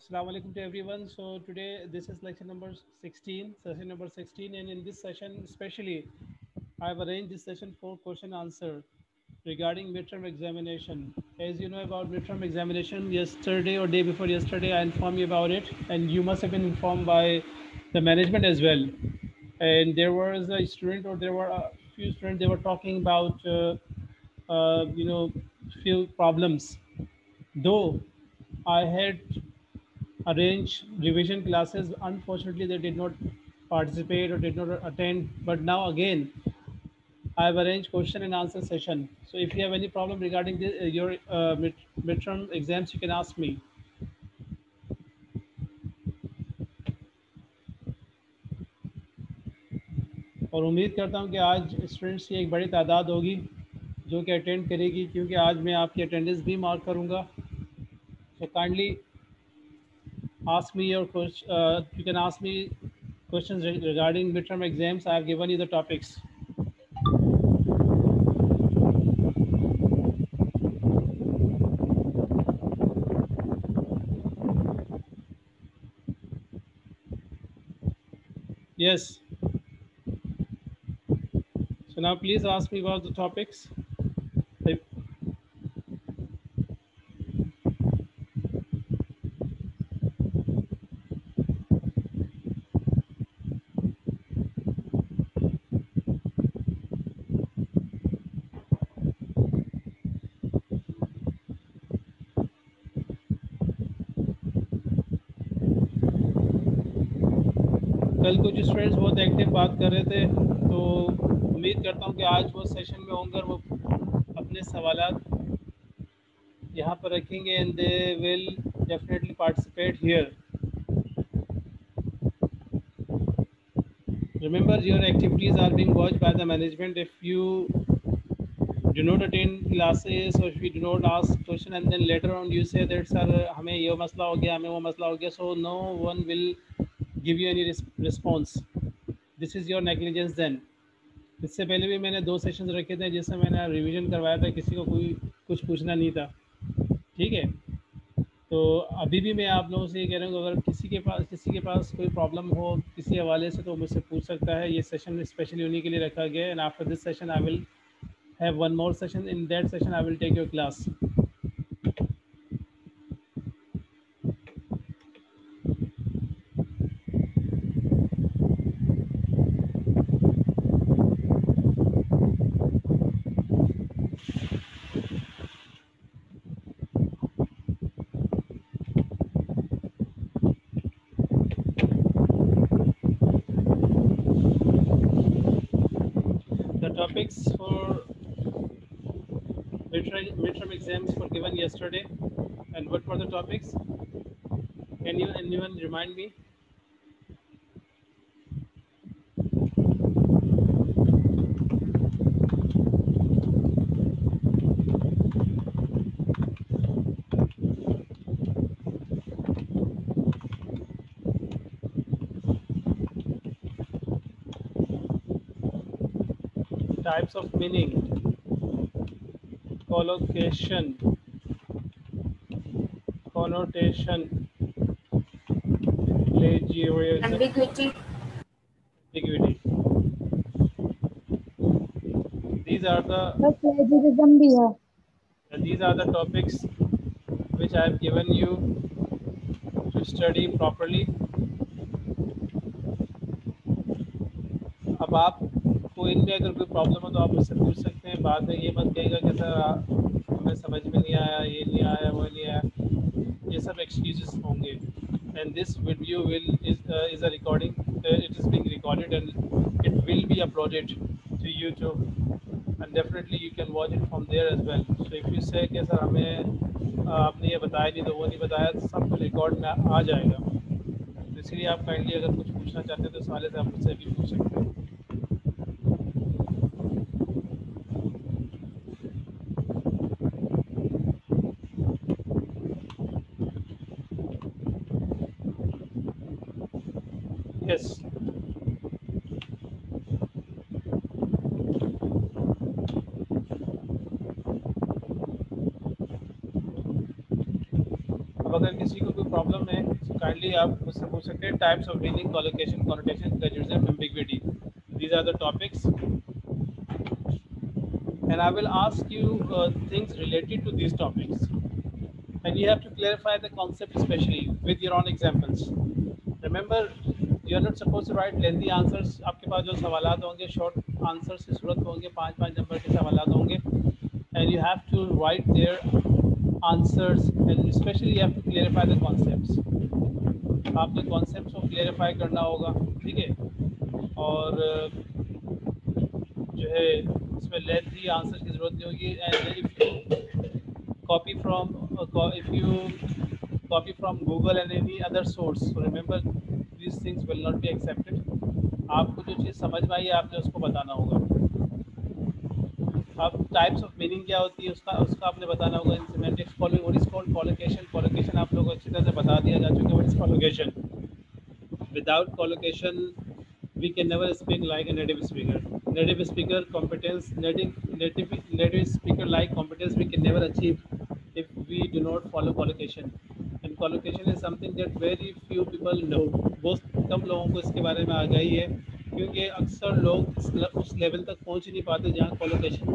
Assalamu alaikum to everyone. So today this is lecture number 16, session number 16, and in this session especially I have arranged this session for question answer regarding midterm examination. As you know about midterm examination, yesterday or day before yesterday I informed you about it, and you must have been informed by the management as well. And there was a student, or there were a few students, they were talking about you know, few problems. Though I had arrange revision classes. Unfortunately, they did not participate or did not attend. But now again, I have arranged question and answer session. So if you have any problem regarding your midterm exams, you can ask me. और उम्मीद करता हूँ कि आज students की एक बड़ी तादाद होगी जो कि अटेंड करेगी, क्योंकि आज मैं आपकी अटेंडेंस भी मार्क करूँगा. So kindly ask me your question. You can ask me questions regarding midterm exams. I have given you the topics. Yes. So now please ask me about the topics. कल कुछ students बहुत active बात कर रहे थे, तो उम्मीद करता हूँ कि आज वो सेशन में होंगे और वो अपने सवालात यहाँ पर रखेंगे and they will definitely participate here. Remember, your activities are being watched by the management. If you do not attend classes or if you do not ask question and then later on you say that sir हमें ये मसला हो गया, हमें वो मसला हो गया, so no one will give you any response. This is your negligence then. इससे पहले भी मैंने 2 सेशंस रखे थे जिसमें मैंने रिवीजन करवाया था, किसी को कोई कुछ पूछना नहीं था. ठीक है, तो अभी भी मैं आप लोगों से ये कह रहा हूँ, अगर किसी के पास कोई प्रॉब्लम हो किसी हवाले से तो मुझसे पूछ सकता है. ये सेशन स्पेशली उन्हीं के लिए रखा गया है. And after this session I will have one more session. In that session I will take your class. The topics for midterm exams were given yesterday. And what were the topics? Can you anyone remind me? Types of meaning, collocation, connotation, plagiarism, ambiguity. These are the बस plagiarism भी है. these are the topics which I have given you to study properly. अब आपको इनमें अगर कोई problem हो तो आप मुझसे पूछ सकते हैं. बाद में ये मत कहेगा कि सर हमें समझ में नहीं आया, ये नहीं आया, वो नहीं आया. ये सब एक्सक्यूजेस होंगे. And this video is a recording. It is being recorded and it will be uploaded to YouTube. And definitely you can watch it from there as well. So if you say कि sir हमें आपने ये बताया नहीं तो वो नहीं बताया, तो सब कुछ रिकॉर्ड में आ जाएगा. तो इसलिए आप काइंडली अगर कुछ पूछना चाहते हैं तो इस वाले से आप मुझसे भी पूछ सकते हैं. Yes. अब अगर किसी किसी को कोई प्रॉब्लम है तो काइंडली आप मुझसे पूछ सकते हैं. Types of meaning, collocation, connotation, plagiarism, ambiguity. These are the topics, and I will ask you things related to these topics, and you have to clarify the concept especially with your own examples. Remember, you are not supposed to write lengthy answers. आपके पास जो सवालात होंगे, short answers की ज़रूरत होंगे, 5-5 number के सवालात होंगे, and you have to write their answers, and especially you have to clarify the concepts. आपने concepts को clarify करना होगा, ठीक है? और जो है इसमें लेंथी आंसर की ज़रूरत नहीं होगी. And if you copy from if you copy from Google and any other source, so remember these things will not be accepted. आपको जो चीज़ समझ में आई है आपने उसको बताना होगा. अब टाइप्स ऑफ मीनिंग क्या होती है उसका उसका आपने बताना होगा. In semantics following what is called collocation. Collocation आप लोगों को अच्छी तरह से बता दिया जा चुका है. What is collocation? Without collocation, we can never speak like a native speaker. Native speaker competence, native speaker like competence we can never achieve if we do not follow collocation. And collocation is something that very few people know. बहुत कम लोगों को इसके बारे में आगाही है, क्योंकि अक्सर लोग उस लेवल तक पहुंच ही नहीं पाते जहाँ collocation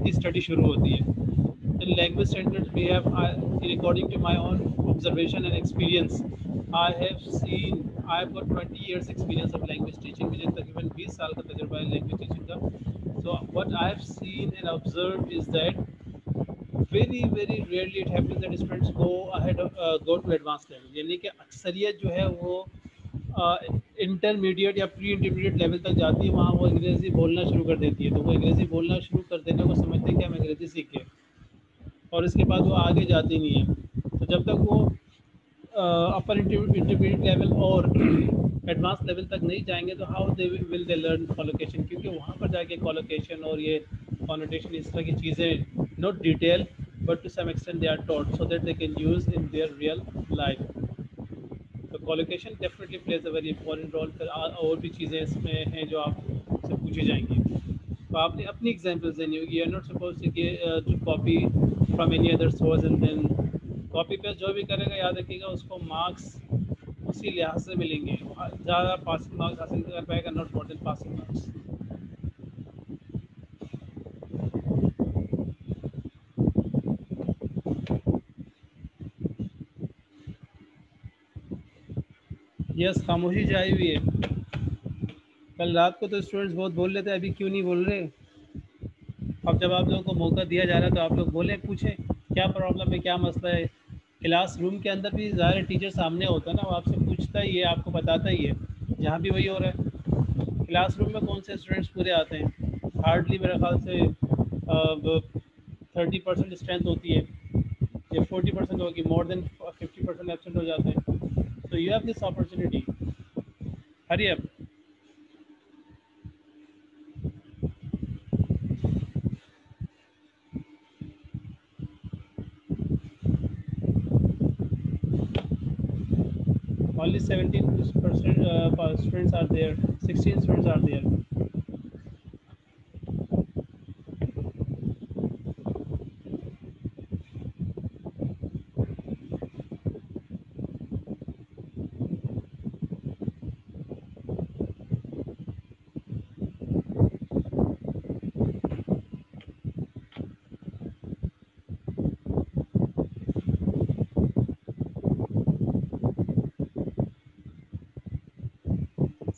की स्टडी शुरू होती है. In language centers, we have, according to my own observation and experience, I've got 20 years experience of language teaching. मुझे तकरीबन 20 साल का तजुर्बा है language teaching का. So what I've seen and observed is that very rarely it happens that students go to advanced level. यानी कि अक्सरियत जो है वो इंटरमीडिएट या प्री इंटरमीडिएट लेवल तक जाती है. वहाँ वो अंग्रेज़ी बोलना शुरू कर देती है. तो वो अंग्रेज़ी बोलना शुरू कर देने को समझते हैं कि हम अंग्रेज़ी सीखें, और इसके बाद वो आगे जाती नहीं है. तो जब तक वो अपर इंटरमीडिएट लेवल और एडवांस लेवल तक नहीं जाएंगे तो how they will they learn collocation, क्योंकि वहाँ पर जाके कॉलोकेशन और ये कॉनोटेशन इस तरह की चीज़ें not detail but to some extent they are taught so that they can use in their real life. तो collocation definitely plays a very important role. फिर और भी चीज़ें इसमें हैं जो आपसे पूछी जाएंगी. तो आपने अपनी एग्जांपल्स देनी होगी. You are not suppose to copy from any other source and then copy paste जो भी करेगा याद रखिएगा उसको मार्क्स उसी लिहाज से मिलेंगे. ज़्यादा पासिंग मार्क्स हासिल कर पाएगा, not more than passing marks. Yes, खामोशी छाई हुई है. कल रात को तो स्टूडेंट्स बहुत बोल रहे थे, अभी क्यों नहीं बोल रहे? अब जब आप लोगों को मौका दिया जा रहा है तो आप लोग बोलें, पूछें क्या प्रॉब्लम है, क्या मसला है. क्लास रूम के अंदर भी ज़ाहिर टीचर सामने होता है ना, वो आपसे पूछता ही है, आपको बताता ही है. यहाँ भी वही हो रहा है. क्लासरूम में कौन से स्टूडेंट्स पूरे आते हैं? हार्डली मेरे ख्याल से 30% स्ट्रेंथ होती है या 40% होगी. मोर देन 50% एब्सेंट हो जाते हैं. तो you have this opportunity. Hurry up. Only 17% students are there. 16 students are there.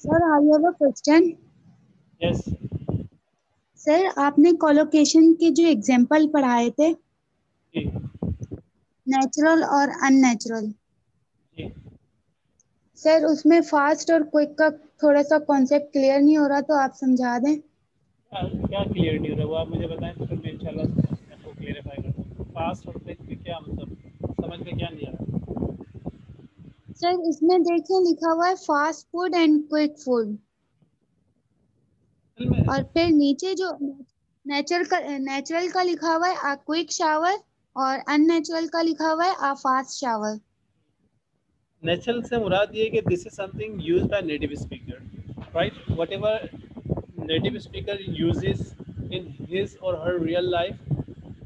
Sir, I have a question. Yes. Sir, आपने कोलोकेशन के जो एग्जाम्पल पढ़ाए थे, नेचुरल और अननेचुरल, सर उसमें फास्ट और क्विक का थोड़ा सा कॉन्सेप्ट क्लियर नहीं हो रहा, तो आप समझा दें. क्या क्लियर नहीं हो रहा वो आप मुझे बताएं तो फिर मैं इंशाल्लाह आपको क्लियरिफाई करता हूँ. फास्ट और क्विक में क्या मतलब समझ में क्या नहीं आ रहा? सर इसमें देखिए लिखा हुआ है fast food and quick food, और फिर नीचे जो नेचुरल का लिखा हुआ है अ क्विक शावर, और अननेचुरल का लिखा हुआ है अ फास्ट शावर. नेचुरल से मुराद ये कि this is something used by native speaker, right? Whatever native speaker uses in his or her real life,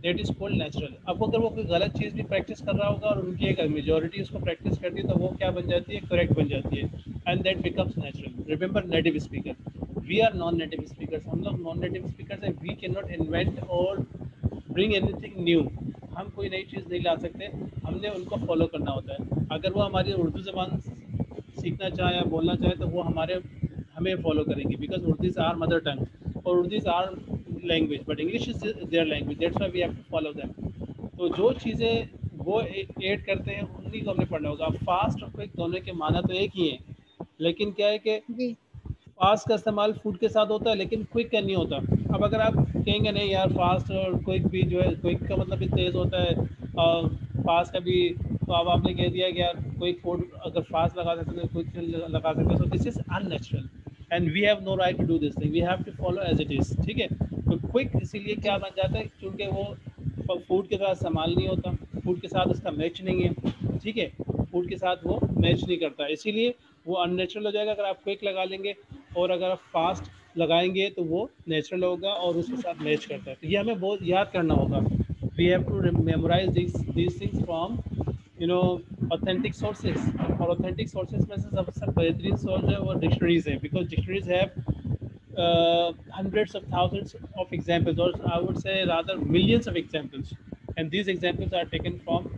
that is called natural. अब अगर वो कोई गलत चीज़ भी प्रैक्टिस कर रहा होगा और उनकी एक मेजोरिटी उसको प्रैक्टिस करती है तो वो क्या बन जाती है, करेक्ट बन जाती है, and that becomes natural. Remember native speaker, we are non native speakers, हम लोग नॉन नेटिव स्पीकर्स हैं, we can not invent or bring anything new, हम कोई नई चीज़ नहीं ला सकते, हमने उनको फॉलो करना होता है। अगर वो हमारी उर्दू ज़बान सीखना चाहे या बोलना चाहे तो वो हमें फॉलो करेंगे, because Urdu is our mother tongue और Urdu is our language, but English is their language, that's why we have to follow them. तो जो चीज़ें वो ऐड करते हैं उन्हीं को हमने पढ़ना होगा। फास्ट और क्विक दोनों के माना तो एक ही है, लेकिन क्या है कि जी फास्ट का इस्तेमाल फूड के साथ होता है लेकिन क्विक का नहीं होता। अब अगर आप कहेंगे नहीं यार फास्ट और क्विक भी जो है, क्विक का मतलब भी तेज़ होता है और फास्ट का भी, तो अब आपने कह दिया कि यार क्विक फूड अगर फास्ट लगा सकते हैं तो क्विक लगा सकते हैं, so this is unnatural and we have no right to do this thing, we have to follow as it is. ठीक है, तो क्विक इसीलिए क्या जी बन जाता है क्योंकि वो फूड के साथ इस्तेमाल नहीं होता, फूड के साथ उसका मैच नहीं है। ठीक है, फूड के साथ वो मैच नहीं करता, इसीलिए वो अननेचुरल हो जाएगा अगर आप क्विक लगा लेंगे, और अगर आप फास्ट लगाएंगे तो वो नेचुरल होगा और उसके साथ मैच करता है। तो ये हमें बहुत याद करना होगा, we have to memorize these things from you know authentic sources. और ऑथेंटिक सोर्सेज में से सबसे बेहतरीन सोर्स है वो डिक्शनरीज है, because dictionaries have hundreds of thousands of examples, or I would say rather millions of examples, and these examples are taken from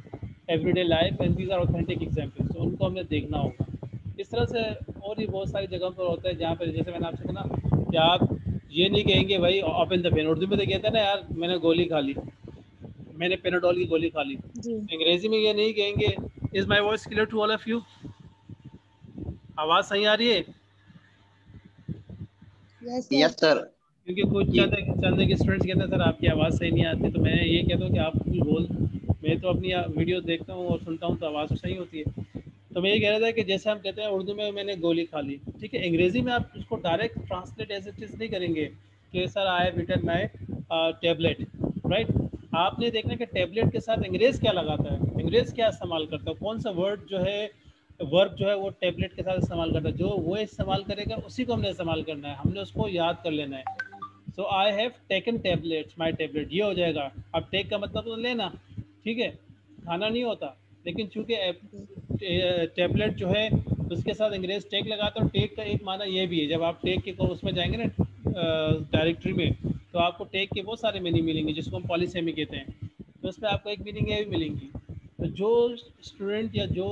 everyday life and these are authentic examples, तो उनको हमें देखना होगा। इस तरह से और भी बहुत सारी जगह पर होता है जहाँ पर जैसे मैंने आपसे कहा ना कि आप ये नहीं कहेंगे भाई ओपन द पेन, उर्दू में तो कहते हैं ना यार मैंने गोली खा ली, मैंने पेनाडोल की गोली खा ली। जी अंग्रेजी में ये नहीं कहेंगे। Is my voice clear to all of you? आवाज़ सही आ रही है? Yes sir yes sir. क्योंकि कुछ जी चंद के स्टूडेंट्स कहते हैं सर आपकी आवाज़ सही नहीं आती, तो मैं ये कहता हूँ कि आप कुछ बोल, मैं तो अपनी वीडियो देखता हूँ और सुनता हूँ तो आवाज़ तो सही होती है। तो मैं ये कह रहा था कि जैसे हम कहते हैं उर्दू में मैंने गोली खा ली, ठीक है, अंग्रेज़ी में आप उसको direct translate as it is नहीं करेंगे कि sir I have written my tablet, right. आपने देखना कि टेबलेट के साथ अंग्रेज़ क्या लगाता है, अंग्रेज़ क्या इस्तेमाल करता है, कौन सा वर्ड जो है, वर्ब जो है वो टेबलेट के साथ इस्तेमाल करता है, जो वो इस्तेमाल करेगा उसी को हमने इस्तेमाल करना है, हमने उसको याद कर लेना है। So I have taken tablets, my tablet, ये हो जाएगा। अब टेक का मतलब तो लेना, ठीक है, खाना नहीं होता, लेकिन चूंकि जी टेबलेट जो है उसके साथ अंग्रेज टेक लगाता है, टेक का एक माना ये भी है, जब आप टेक के उसमें जाएंगे ना डायरेक्टरी में, तो आपको टेक के बहुत सारे मीनिंग मिलेंगे जिसको हम पॉलीसेमी कहते हैं, तो उसमें आपको एक मीनिंग ये भी मिलेंगी। तो जो स्टूडेंट या जो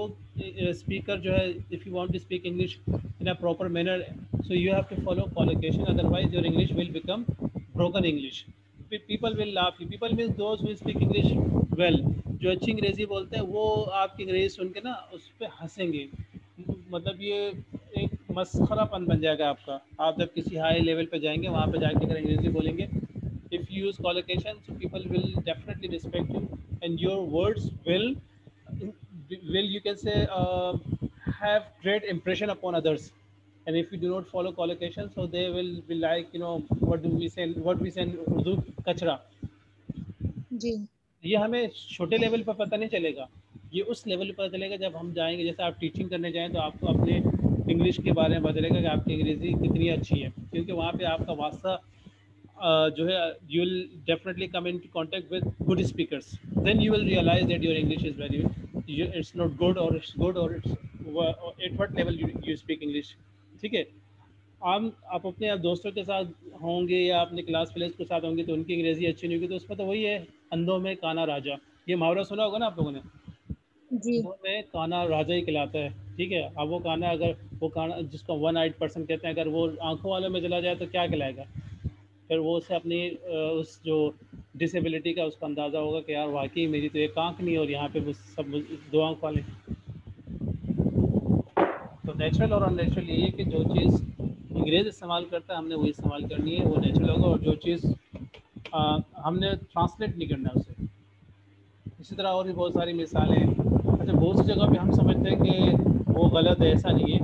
स्पीकर जो है, if you want to speak English in a proper manner, so you have to follow collocation, otherwise your English will become broken English. People will laugh you, people means those who speak English well, जो अच्छी अंग्रेज़ी बोलते हैं वो आपकी अंग्रेज़ी सुन के ना उस पर हंसेंगे, मतलब ये एक मस्खरापन बन जाएगा आपका। आप जब किसी हाई लेवल पे जाएंगे वहाँ पे जाके अगर अंग्रेज़ी बोलेंगे, if you use collocation, so people will definitely respect you and your words will you can say have great impression upon others. And if you do not follow collocation, so they will be like, you know, what we say in Urdu, kachra। जी ये हमें छोटे level पर पता नहीं चलेगा, ये उस level पर पता चलेगा जब हम जाएंगे, जैसे आप टीचिंग करने जाएं तो आपको अपने इंग्लिश के बारे में पता चलेगा कि आपकी अंग्रेज़ी कितनी अच्छी है, क्योंकि वहाँ पे आपका वास्ता जो है, you will definitely come into contact with good speakers, then you will realize that your English is very, it's not good or it's good, or it's at what level you speak English। ठीक है, आप अपने आप दोस्तों के साथ होंगे या अपने क्लास फेलोज के साथ होंगे तो उनकी अंग्रेज़ी अच्छी नहीं होगी, तो उसमें तो वही है, अंधों में काना राजा, ये मुहावरा सुना होगा ना आप लोगों ने, जी अंधों में काना राजा ही कहलाता है। ठीक है, अब वो काना, अगर वो काना जिसको वन आइड पर्सन कहते हैं, अगर वो आंखों वालों में चला जाए तो क्या कहलाएगा, फिर वो उसे अपनी उस जो डिसेबिलिटी का उसका अंदाज़ा होगा कि यार वाकई मेरी तो एक आँख नहीं और यहाँ पे वो सब दो आँख वाले। तो नेचुरल और अननेचुरल यही है कि जो चीज़ अंग्रेज़ इस्तेमाल करता है हमने वही इस्तेमाल करनी है, वो नेचुरल होगा, और जो चीज़ हमने ट्रांसलेट नहीं करना है उसे। इसी तरह और भी बहुत सारी मिसालें हैं। अच्छा, बहुत सी जगह पे हम समझते हैं कि वो गलत है, ऐसा नहीं है,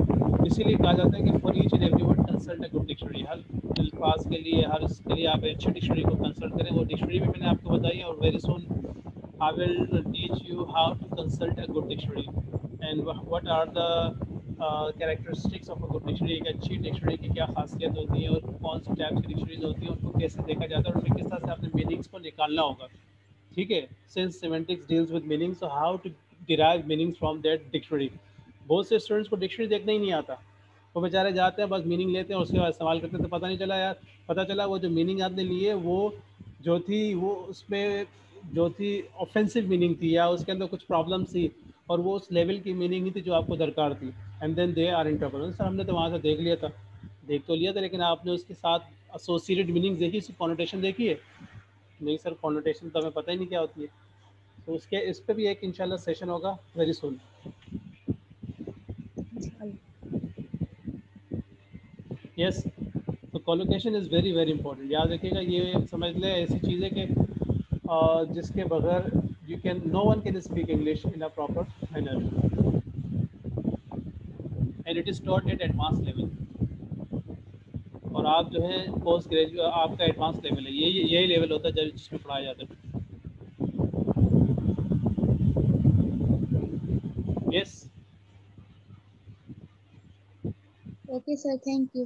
इसीलिए कहा जाता है कि for each and every word consult a good dictionary, हर अल्फाज के लिए, हर इसके लिए आप अच्छी डिक्शनरी को कंसल्ट करें। वो डिक्शनरी भी मैंने आपको बताई है, और very soon I will teach you how to consult a good dictionary and what are the characteristics of a good dictionary. एक अच्छी डिक्शनरी की क्या खासियत होती है और कौन सी टाइप की डिक्शनरीज होती हैं, उनको कैसे देखा जाता है और उनमें किस तरह से अपने मीनिंग्स को निकालना होगा। ठीक है, since semantics deals with meaning, so how to derive meanings from that dictionary. बहुत से स्टूडेंट्स को डिक्शनरी देखना ही नहीं आता, वो बेचारे जाते हैं बस मीनिंग लेते हैं और उसके बाद सवाल करते हैं, तो पता नहीं चला यार, पता चला वो जो मीनिंग आपने लिए वो जो थी वो उसमें जो थी ऑफेंसिव मीनिंग थी या उसके अंदर कुछ प्रॉब्लम थी और वो उस लेवल की मीनिंग नहीं थी जो आपको दरकार थी, and then they are in trouble. Sir हमने तो वहाँ से देख लिया था, देख तो लिया था, लेकिन आपने उसके साथ एसोसिएटेड मीनिंग देखी, उसकी कॉनोटेशन देखी है? नहीं सर, कॉन्वर्टेशन तो हमें पता ही नहीं क्या होती है। तो उसके इस पे भी एक इंशाल्लाह सेशन होगा वेरी सुन। यस, तो collocation is very very important, याद रखिएगा, ये समझ लें ऐसी चीज़ है कि जिसके बगैर you can no one can speak English in a proper manner, and it is taught at advance level. और आप जो है पोस्ट ग्रेजुएट, आपका एडवांस लेवल है, यही लेवल होता है जब जिसमें पढ़ाया जाता है। Yes, Okay, sir. Thank you.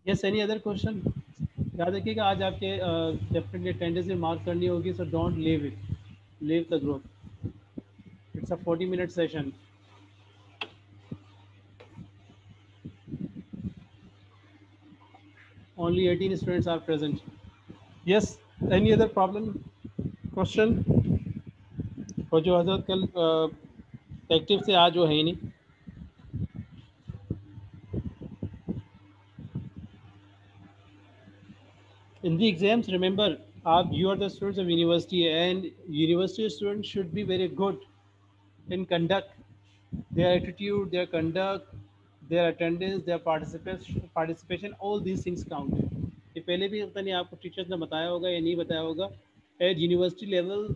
Yes, any other question? याद रखिएगा आज आपके डेफिनेटली अटेंडेंस में मार्क करनी होगी, so don't leave it, leave the group. It's a 40-minute session. Only 18 students are present. Yes, any other problem, question? और जो हजरत कल एक्टिव से आज वो है ही नहीं। In the exams, remember, you are the students of university, and university students should be very good in conduct. Their attitude, their conduct, their attendance, their participation, all these things count. ये पहले भी पता नहीं आपको teachers ने बताया होगा या नहीं बताया होगा, at university level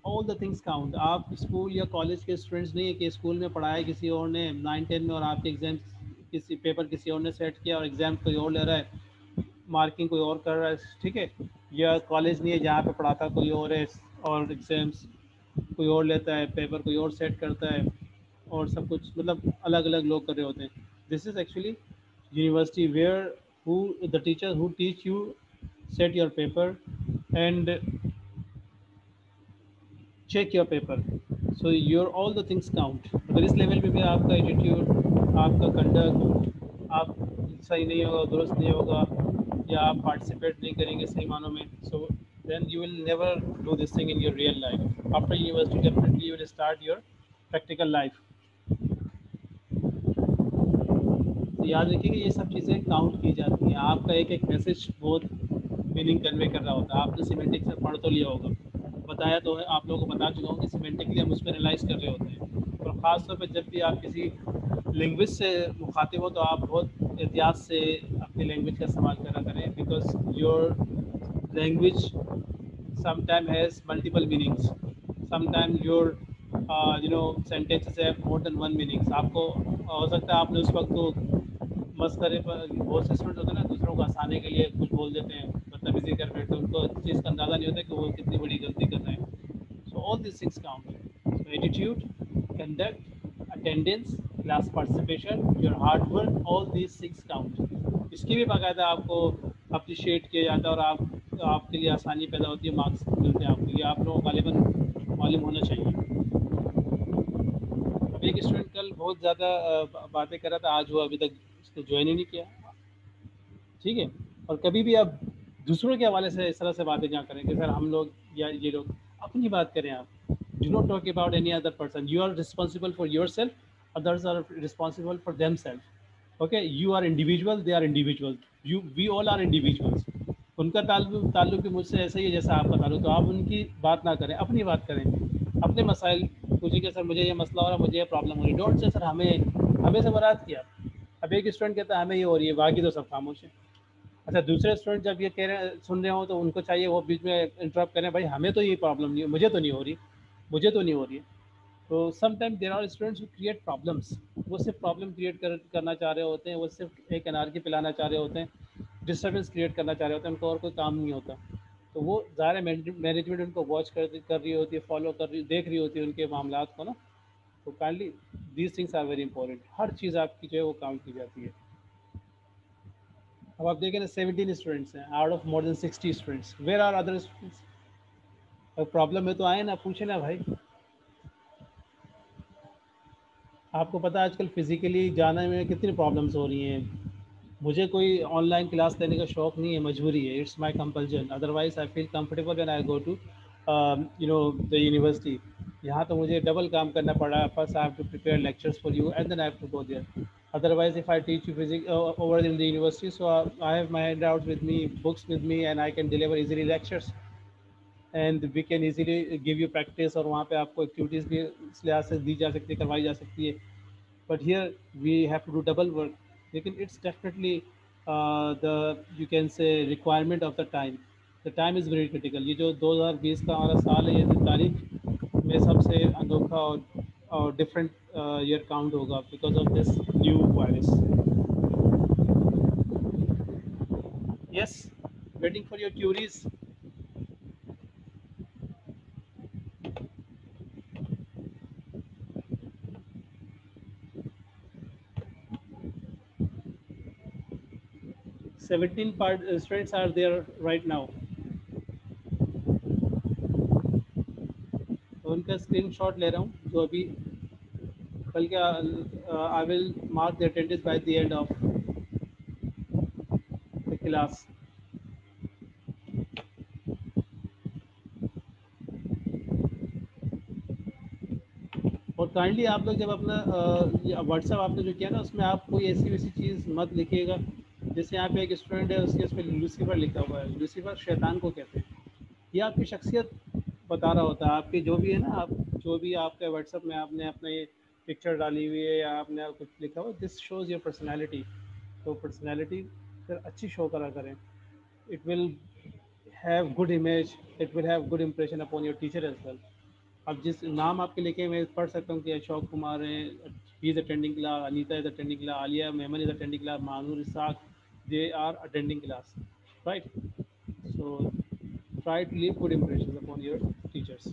all the things count. आप स्कूल या कॉलेज के स्टूडेंट्स नहीं है कि स्कूल में पढ़ाया किसी और ने 9-10 में और आपके एग्जाम किसी पेपर किसी और ने सेट किया और एग्ज़ाम कोई और ले रहा है, मार्किंग कोई और कर रहा है, ठीक है, या कॉलेज नहीं है जहाँ पे पढ़ाता कोई और है और एग्जाम्स कोई और लेता है, पेपर कोई और सेट करता है, और सब कुछ मतलब अलग अलग लोग कर रहे होते हैं। This is actually university where who the teacher who teach you set your paper and check your paper, so your all the things count. अगर इस लेवल पे भी आपका एटीट्यूड, आपका कंडक्ट आप सही नहीं होगा, दुरुस्त नहीं होगा, या आप पार्टिसिपेट नहीं करेंगे सही मानों में, so then you will never do this thing in your real life. After university definitely you will start your practical life. तो याद रखिए कि ये सब चीज़ें काउंट की जाती हैं, आपका एक एक मैसेज बहुत मीनिंग कन्वे कर रहा होता है। आपने सिमेंटिक से पढ़ तो लिया होगा, बताया तो है, आप लोगों को बता चुका हूँ कि सिमेंटिकली हम उसको एनालाइज कर रहे होते हैं। और ख़ास तौर पर जब भी आप किसी लैंग्वेज से मुखातिब हो तो आप बहुत एहतियात से अपनी लैंग्वेज का इस्तेमाल करा करें, because your language sometimes has multiple meanings, sometimes your sentences have more than one meanings। आपको हो सकता है आपने उस वक्त तो मस्करे पर, बहुत से स्टूडेंट होते हैं ना, दूसरों को हंसाने के लिए कुछ बोल देते हैं, बदतमीजी कर बैठते हैं, उनको इस चीज़ का अंदाज़ा नहीं होता कि वो कितनी बड़ी गलती कर रहे हैं। So all this things count, so attitude, conduct, attendance, class participation, your hard work, all these things count. इसकी भी बाकायदा आपको अप्रिशिएट किया जाता है और आपके लिए आसानी पैदा होती है, मार्क्स मिलते हैं आपको, ये आप लोगों को गालिबन मालूम होना चाहिए। अब एक स्टूडेंट कल बहुत ज़्यादा बातें कर रहा था, आज वो अभी तक उसने ज्वाइन ही नहीं किया, ठीक है। और कभी भी आप दूसरों के हवाले से इस तरह से बातें क्या करें कि सर हम लोग या ये लोग, अपनी बात करें आप। Do not talk about any other person, you are responsible for your self, others are responsible for them self. Okay, you are individual, they are individual, you we all are individuals. उनका ताल्लुक भी मुझसे ऐसा ही है जैसा आपका ताल्लुक, तो आप उनकी बात ना करें, अपनी बात करें, अपने मसाइल पूछिए कि सर मुझे ये मसला हो रहा है, मुझे ये प्रॉब्लम हो रही है, डोंट से सर हमें से मुराद किया। अब एक स्टूडेंट कहता है हमें ये हो रही है, बाकी तो सब खामोश है। अच्छा, दूसरे स्टूडेंट जब ये कह रहे सुन रहे हो तो उनको चाहिए वो बीच में इंटरप्ट करें, भाई हमें तो ये प्रॉब्लम नहीं है, मुझे तो नहीं हो रही, मुझे तो नहीं हो रही है। तो sometime there are students who create problems, वो सिर्फ प्रॉब्लम करना चाह रहे होते हैं, वो सिर्फ एक अनारकी पिलाना चाह रहे होते हैं, डिस्टर्बेंस क्रिएट करना चाह रहे होते हैं, उनको और कोई काम नहीं होता। तो वो ज़ाहिर मैनेजमेंट उनको वॉच कर रही होती है, फॉलो कर रही, देख रही होती है उनके मामला को ना। तो kindly these things are very important, हर चीज़ आपकी जो है वो काउंट की जाती है। अब आप देखें ना, 17 स्टूडेंट्स हैं out of more than 60 students, where are other students? और प्रॉब्लम है तो आए ना, पूछे ना भाई। आपको पता है आजकल फिजिकली जाने में कितनी प्रॉब्लम्स हो रही हैं। मुझे कोई ऑनलाइन क्लास लेने का शौक नहीं है, मजबूरी है, it's my compulsion, otherwise I feel comfortable when I go to the university. यहाँ तो मुझे डबल काम करना पड़ा, first I have to prepare lectures for you and then I have to go there. Otherwise, if I teach you physics over in the university, so I have my handouts with me, books with me, and I can deliver easily lectures. And we can easily give you practice, और वहाँ पे आपको activities भी इस लिहाज से दी जा सकती है, करवाई जा सकती है। But here we have to do double work. लेकिन it's definitely the you can say requirement of the time is very critical. ये जो 2020 का हमारा साल है, ये तारीख में सबसे अनोखा और डिफरेंट ईयर काउंट होगा because of this new virus. Yes, waiting for your queries. 17 students are there right now. तो उनका स्क्रीन शॉट ले रहा हूँ जो अभी कल के I will mark the attendance by the end of the class. और काइंडली आप लोग जब अपना व्हाट्सएप आपने जो किया ना, उसमें आप कोई ऐसी वैसी चीज़ मत लिखिएगा। जैसे यहाँ पे एक स्टूडेंट है, उसके उस पर लूसीफर लिखा हुआ है। लूसीफर शैतान को कहते हैं। ये आपकी शख्सियत बता रहा होता है, आपकी जो भी है ना, आप जो भी आपके व्हाट्सएप में आपने अपना ये पिक्चर डाली हुई है या आपने कुछ लिखा हुआ, दिस शोज़ योर पर्सनैलिटी। तो पर्सनैलिटी फिर अच्छी शो करा करें। It will have good image, it will have good impression upon your teacher as well. अब जिस नाम आपके लिखे मैं पढ़ सकता हूँ कि अशोक कुमार हैं, he is attending class, Anita is attending class, Alia Memon is attending class, Manoor Ishaq, they are attending class, right? So try to leave good impressions upon your teachers.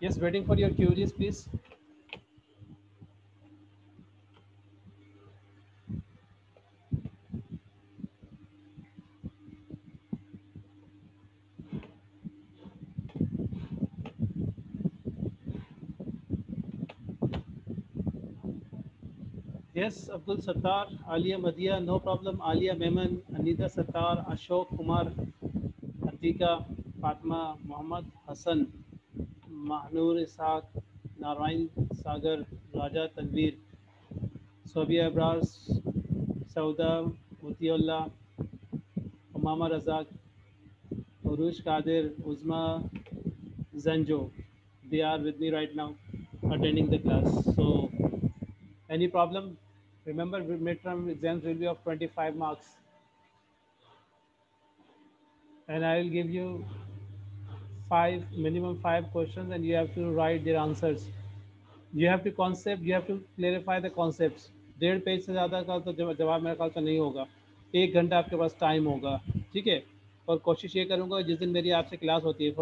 Yes, waiting for your queries, please. Yes, Abdul Sattar, Alia Madia, no problem. Alia Memon, Anita Sattar, Ashok Kumar, Atika, Fatma, Muhammad Hassan, Mahnur Ishaq, Narayan Sagar, Raja Tanveer, Sobia Abras, Sauda Mutiullah, Umama Razak, Urush Kadir, Uzma Zanjo. They are with me right now attending the class. So, any problem? Remember, midterm exams will be of 25 marks, and I will give you minimum five questions, and you have to write their answers. You have to clarify the concepts. 1.5 page से ज़्यादा का तो जवाब मेरे ख्याल से नहीं होगा। 1 घंटा आपके पास टाइम होगा, ठीक है? और कोशिश ये करूँगा जिस दिन मेरी आपसे क्लास होती है,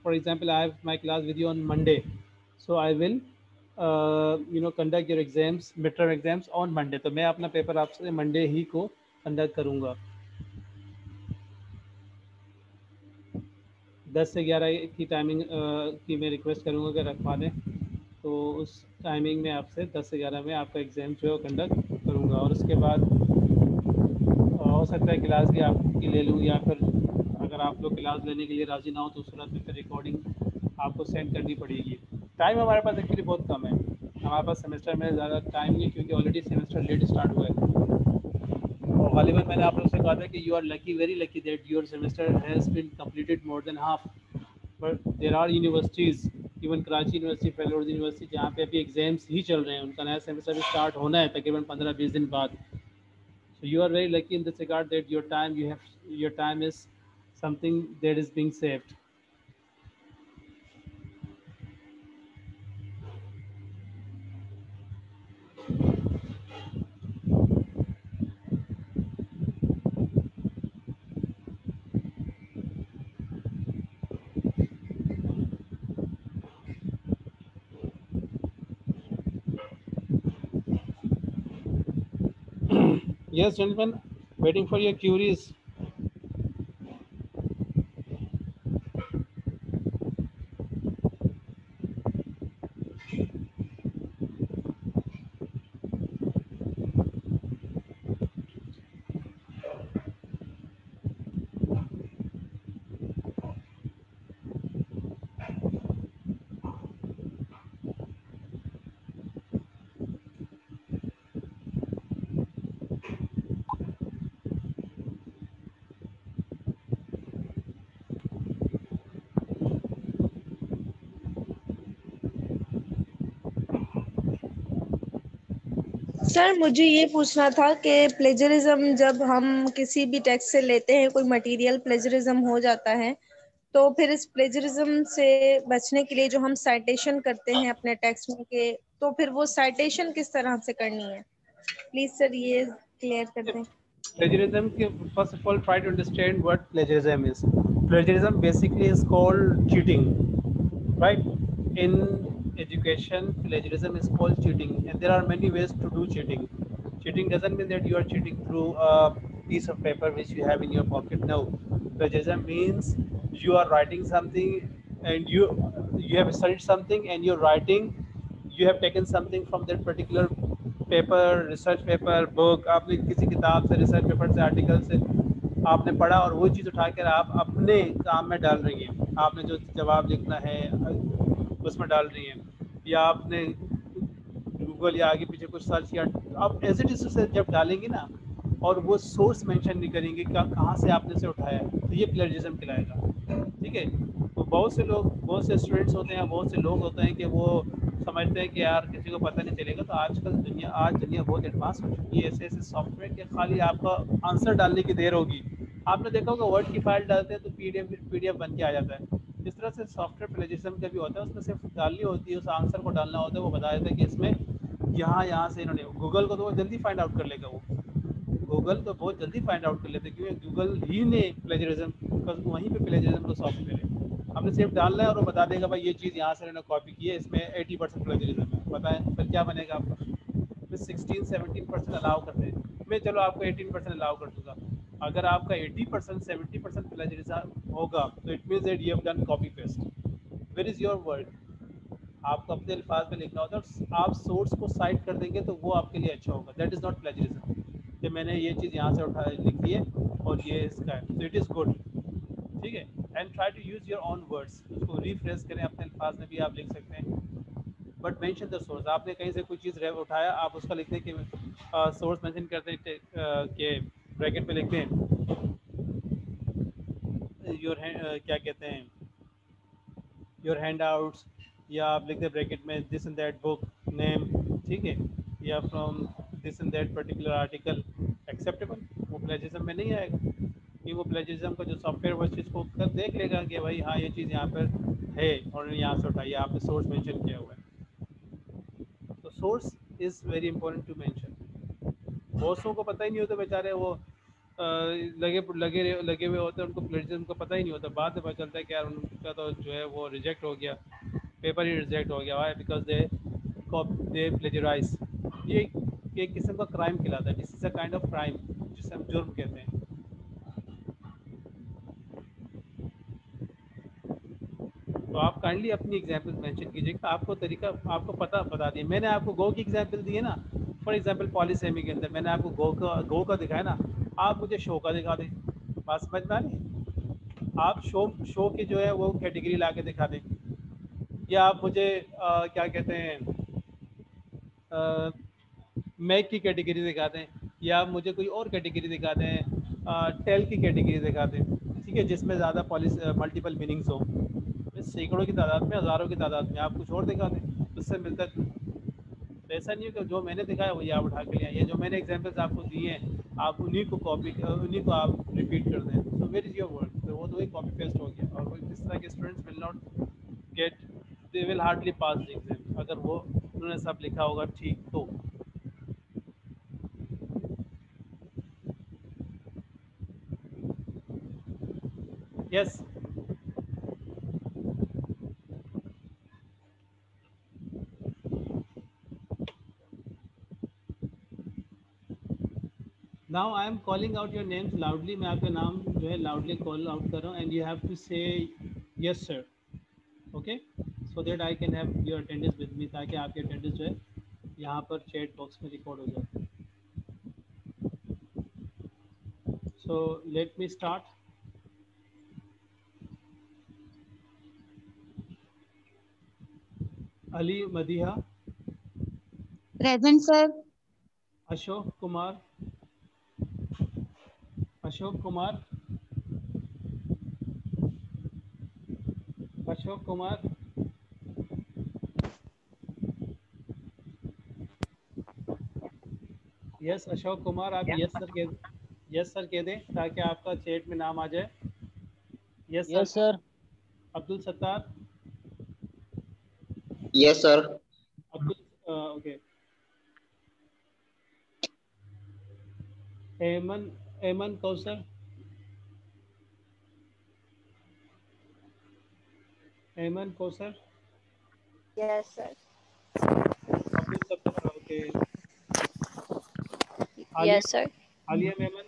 for example I have my class with you on Monday, so I will conduct your exams, mid term exams on Monday. तो मैं अपना पेपर आपसे मंडे ही को कंडक्ट करूँगा। 10 से 11 की टाइमिंग की मैं रिक्वेस्ट करूँगा कि रखवा दें। तो उस टाइमिंग में आपसे 10 से 11 में आपका एग्ज़ाम जो है कंडक्ट करूँगा। और उसके बाद हो सकता है क्लास भी आपकी ले लूँ, या फिर अगर आप लोग क्लास लेने के लिए राज़ी ना हो तो उस सूरत में फिर रिकॉर्डिंग आपको सेंड करनी पड़ेगी। टाइम हमारे पास एक्चुअली बहुत कम है, हमारे पास सेमेस्टर में ज़्यादा टाइम नहीं, क्योंकि ऑलरेडी सेमेस्टर लेट स्टार्ट हुआ है। और गालिबन मैंने आप लोग से कहा था कि you are lucky, very lucky that your semester has been completed more than half. But there are universities, even Karachi university, fellows university, जहाँ पे अभी एग्जाम्स ही चल रहे हैं, उनका नया सेमेस्टर भी स्टार्ट होना है तकरीबन 15-20 दिन बाद। So you are very lucky in this regard that your time is something that is being saved. Yes, gentlemen, waiting for your queries. Sir मुझे ये पूछना था कि प्लेजरिज्म जब हम किसी भी टेक्स्ट से लेते हैं, कोई मटेरियल प्लेजरिज्म हो जाता है, तो फिर इस प्लेजरिज्म से बचने के लिए जो हम साइटेशन करते हैं अपने टेक्स्ट में के, तो फिर वो साइटेशन किस तरह से करनी है? प्लीज सर ये क्लियर कर दें। Plagiarism, first of all, try to understand what plagiarism is. Plagiarism basically is called cheating, right? In education, plagiarism is called cheating, and there are many ways to do cheating. Cheating doesn't mean that you are cheating through a piece of paper which you have in your pocket. No, plagiarism means you are writing something, and you have studied something, and you're writing. You have taken something from that particular paper, research paper, book, आपने किसी किताब से, research paper से, article से आपने पढ़ा और वो चीज़ उठा कर आप अपने काम में डाल रही हैं। आपने जो जवाब लिखना है उसमें डाल रही हैं, या आपने गूगल या आगे पीछे कुछ सर्च किया, आप एज इट इज उसे जब डालेंगे ना और वो सोर्स मेंशन नहीं करेंगे कहाँ से आपने से उठाया है, तो ये प्लेजरिज्म कहलाएगा। ठीक है। तो बहुत से स्टूडेंट्स होते हैं, बहुत से लोग होते हैं कि वो समझते हैं कि यार किसी को पता नहीं चलेगा। तो आज दुनिया बहुत एडवांस हो चुकी है, ऐसे ऐसे सॉफ्टवेयर के खाली आपका आंसर डालने की देर होगी। आपने देखा होगा वर्ड की फाइल डालते हैं तो पीडीएफ बन के आ जाता है। इस तरह से सॉफ्टवेयर प्लेजरिज्म का भी होता है, उसमें सिर्फ डालनी होती है, उस आंसर को डालना होता है, वो बता देता है कि इसमें यहाँ से इन्होंने। गूगल को तो वो जल्दी फाइंड आउट कर लेगा, वो गूगल तो बहुत जल्दी फाइंड आउट कर लेते हैं, क्योंकि गूगल ही ने प्लेजरिज्म का वहीं पे प्लेजरिज्म का सॉफ्टवेयर है। आपने सिर्फ डालना है और वो बता देगा भाई ये चीज़ यहाँ से इन्होंने कॉपी की है, इसमें 80% प्लेजरिज्म है। बताएं फिर क्या बनेगा आपका? फिर 16-17% अलाउ करते हैं, मैं चलो आपको 18% अलाउ कर दूंगा। अगर आपका 80% 70% प्लेजरिज्म होगा तो it means that you have done copy paste. Where is your word? आपको अपने अल्फाज में लिखना होता है, और आप सोर्स को साइट कर देंगे तो वो आपके लिए अच्छा होगा। दैट इज़ नॉट प्लेजरिज्म कि मैंने ये चीज़ यहाँ से उठा लिखी है और ये इसका है, तो इट इज़ गुड। ठीक है। And try to use your own words, उसको रिफ्रेश करें, अपने अल्फाज में भी आप लिख सकते हैं, बट मेंशन द सोर्स। आपने कहीं से कोई चीज़ उठाया, आप उसका लिखते हैं कि सोर्स मेंशन करते हैं कि ब्रैकेट में लिखते हैं योर क्या कहते हैं, योर हैंड आउट्स, या आप लिखते हैं ब्रैकेट में this and that book name. ठीक है। या from this and that particular article, acceptable. वो प्लेजरिज्म में नहीं आएगा, कि वो प्लेजरिज्म का जो सॉफ्टवेयर वो चीज़ को कर देख लेगा कि भाई हाँ ये चीज़ यहाँ पर है और यहाँ से उठाई, आपने सोर्स मेंशन किया हुआ है। तो source is very important to mention. बहुत को पता ही नहीं होता बेचारे, वो लगे हुए होते हैं, उनको प्लेजरिज्म को पता ही नहीं होता। बाद में पता चलता है कि यार उनका तो जो है वो रिजेक्ट हो गया, पेपर ही रिजेक्ट हो गया। वाई? Because they plagiarise. ये एक किस्म का क्राइम कहलाता है। This is a kind of crime, जिसे हम जुर्म कहते हैं। तो आप काइंडली अपनी एग्जाम्पल मेंशन कीजिएगा। आपको तरीका आपको पता बता दिया मैंने, आपको गो की एग्जाम्पल दी है ना। फॉर एग्जाम्पल पॉलीसेमी के अंदर मैंने आपको गो का दिखाया ना, आप मुझे शो का दिखा दें। बात समझ में आ रही है? आप शो की जो है वो कैटेगरी ला के दिखा दें, या आप मुझे क्या कहते हैं मैक की कैटेगरी दिखा दें, या आप मुझे कोई और कैटेगरी दिखा दें, टेल की कैटेगरी दिखा दें। ठीक है, जिसमें ज़्यादा मल्टीपल मीनिंग्स हो, सैकड़ों की तादाद में, हज़ारों की तादाद में। आप कुछ और दिखा दें उससे मिलता जुलता। तो ऐसा नहीं है कि जो मैंने दिखाया वही आप उठा के ले आए, जो मैंने एग्जांपल्स आपको दिए हैं आप उन्हीं को उन्हीं को आप रिपीट कर दें। तो वेयर इज़ योर वर्क? तो वो तो एक कॉपी पेस्ट हो गया, और वो इस तरह के students will not gate, they will hardly pass the exam, अगर वो उन्होंने सब लिखा होगा ठीक तो। Yes. Now I am calling out your names loudly. मैं आपका नाम जो है लाउडली कॉल आउट कर रहा हूँ, एंड यू हैव टू से yes sir. Okay, so that I can have your attendance with me, ताकि आपकी अटेंडेंस जो है यहाँ पर चैट बॉक्स में रिकॉर्ड हो जाए। So let me start. Ali Madiha, present sir. Ashok Kumar, Ashok Kumar, Ashok Kumar, yes Ashok Kumar, आप यस सर कह दें ताकि आपका चैट में नाम आ जाए। Yes sir. Yes sir. Abdul Sattar. Yes sir. Abdul okay. एमन एमन कौसर। एमन Kausar. Yes sir. Abdul Sattar okay. Yes sir. Alia Memon.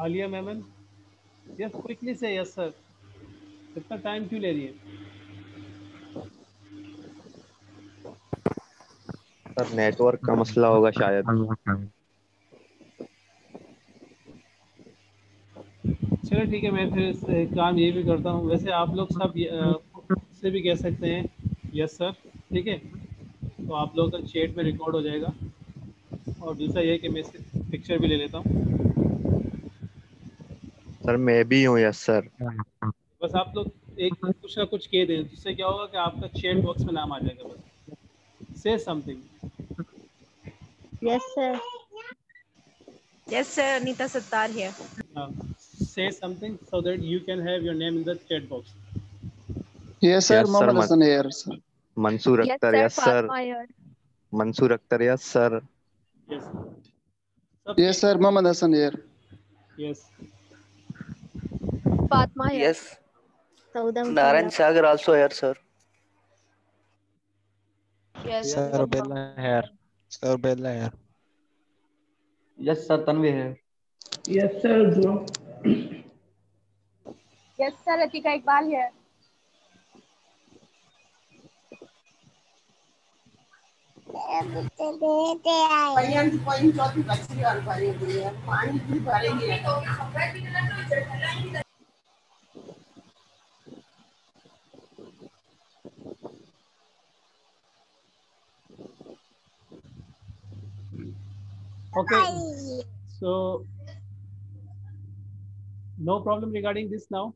Alia Memon. Yes quickly से यस सर। इतना टाइम क्यों ले रही है? सर नेटवर्क का मसला होगा शायद। चलो ठीक है, मैं फिर एक काम ये भी करता हूँ। वैसे आप लोग सब से भी कह सकते हैं यस सर, ठीक है? तो आप लोग का चैट में रिकॉर्ड हो जाएगा। और दूसरा ये है कि मैं इसकी पिक्चर भी ले लेता हूँ। सर मैं भी हूँ यस सर। बस आप लोग एक कुछ ना कुछ कह दें, जिससे क्या होगा कि आपका चैट बॉक्स में नाम आ जाएगा। बस से something. Yes sir. Yes sir, Anita Sattar है। Say something so that you can have your name in the chat box. Yes sir, yes sir. Mohammed Hasan यार sir. Mansoor yes Akhtar sir, yes sir. Fatima यार। Mansoor Akhtar yes sir. Yes. Yes sir, Mohammed Hasan यार। Yes. Fatima यार। Yes. Sauda Narayan Musalla. Sagar also here sir. Yes sir Bela है। Sir Bela है। Yes sir, Tanvi है। Yes, sir. Yes sir, Atika Iqbal है। Okay. So, no problem regarding this now.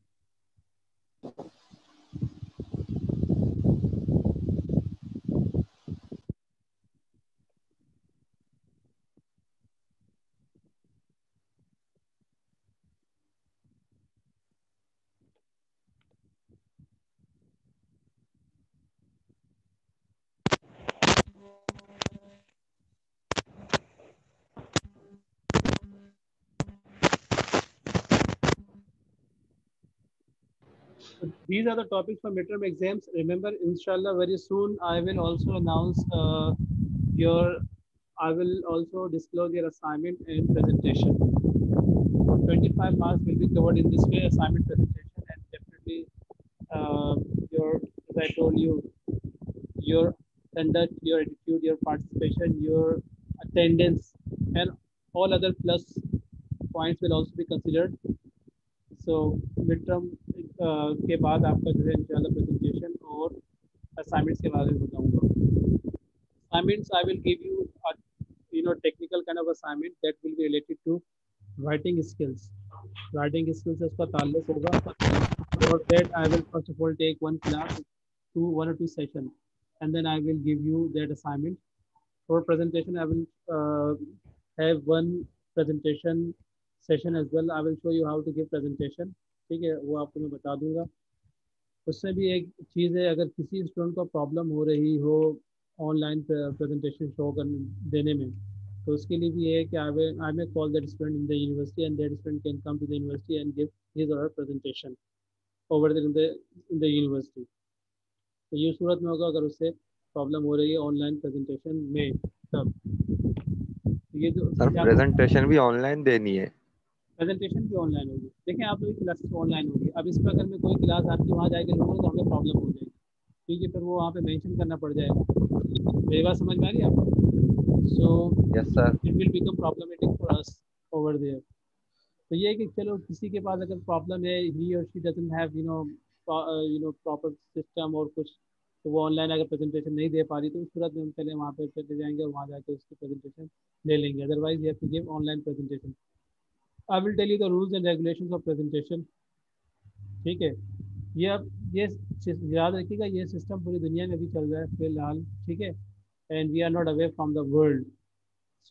These are the topics for midterm exams. Remember, inshallah, very soon I will also announce I will also disclose your assignment and presentation. 25 marks will be covered in this way: assignment, presentation, and definitely as I told you, your conduct, your attitude, your participation, your attendance, and all other plus points will also be considered. So midterm के बाद आपका जो है इंशाल्लाह presentation और assignments के बारे में बताऊंगा. Assignments I will give you a technical kind of assignment that will be related to writing skills. Writing skills से उसका ताल्लुक होगा. For that I will first of all take one or two sessions, and then I will give you that assignment. For presentation I will have one presentation session as well. I will show you how to give presentation. ठीक है, वो आपको मैं बता दूंगा. उससे भी एक चीज़ है, अगर किसी स्टूडेंट को प्रॉब्लम हो रही हो ऑनलाइन प्रेजेंटेशन शो देने में, तो उसके लिए भी है कि I may call that student in the university and that student can come to the university and give his or her presentation over in the university. तो ये सूरत में होगा अगर उससे प्रॉब्लम हो रही है ऑनलाइन प्रेजेंटेशन में. तब ये जो सर प्रेजेंटेशन भी ऑनलाइन देनी है. प्रेजेंटेशन भी ऑनलाइन होगी. देखें आप लोग की क्लासेस ऑनलाइन होगी. अब इस पर अगर मैं कोई क्लास आपकी वहाँ जाके लूँगा तो हमें प्रॉब्लम हो जाएगी. ठीक है, फिर वो वहाँ पे मेंशन करना पड़ जाएगा. मेरी बात समझ में आ रही है आपको? So yes sir. It will become problematic for us over there. तो ये है कि चलो किसी के पास अगर प्रॉब्लम है, ही और she doesn't have proper system और कुछ, तो वो ऑनलाइन अगर प्रेजेंटेशन नहीं दे पा रही तो उस सूरत में हम पहले वहाँ पे चले जाएंगे और वहाँ जाके उसकी प्रेजेंटेशन ले लेंगे. Otherwise you have to give online presentation. I will tell you the rules and regulations of presentation. ठीक है। ये अब ये याद रखिएगा, ये सिस्टम पूरी दुनिया में भी चल रहा है फिलहाल, ठीक है। And we are not away from the world,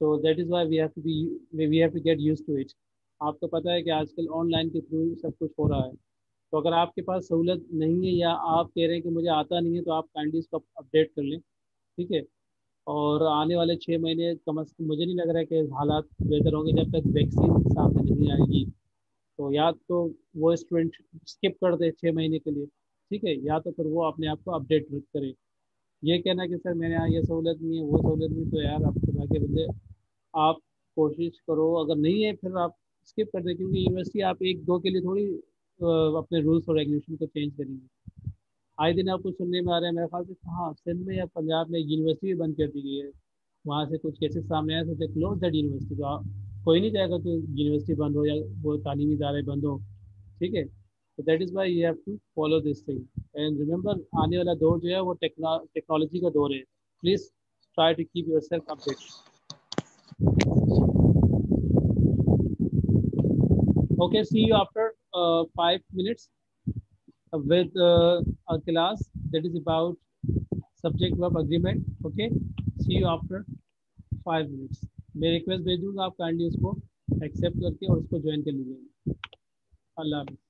so that is why we have to get use to it. आपको पता है कि आजकल ऑनलाइन के थ्रू सब कुछ हो रहा है, तो अगर आपके पास सहूलत नहीं है या आप कह रहे हैं कि मुझे आता नहीं है, तो आप काइंडली इसको अपडेट कर लें, ठीक है। और आने वाले 6 महीने कम से कम मुझे नहीं लग रहा है कि हालात बेहतर होंगे जब तक वैक्सीन सामने नहीं आएगी। तो या तो वो स्टूडेंट स्किप कर दे 6 महीने के लिए, ठीक है, या तो फिर वो अपने आप को अपडेट करे। ये कहना कि सर मेरे यहाँ ये सहूलत नहीं है, वो सहूलत नहीं, तो यार आप खुदा के बंदे आप कोशिश करो, अगर नहीं है फिर आप स्किप कर दें, क्योंकि यूनिवर्सिटी आप एक दो के लिए थोड़ी अपने रूल्स और रेगुलेशन को चेंज करेंगे। आए दिन आपको सुनने में आ रहा है, मेरे ख्याल से हाँ सिंध में या पंजाब में यूनिवर्सिटी भी बंद कर दी गई है, वहाँ से कुछ केसेस सामने आए, तो क्लोज दैट यूनिवर्सिटी। तो कोई नहीं चाहेगा कि यूनिवर्सिटी बंद हो या वो तालीमी इदारे बंद हो, ठीक है। तो that is why you have to follow this thing and remember, आने वाला दौर जो है वो टेक्नोलॉजी का दौर है। Please try to keep yourself updated. Okay, see you after 5 minutes with a class that is about subject verb agreement. Okay, see you after 5 minutes. मैं रिक्वेस्ट भेज दूंगा, आप काइंडली उसको एक्सेप्ट करके और उसको ज्वाइन कर लीजिएगा। अल्लाह हाफ़िज़।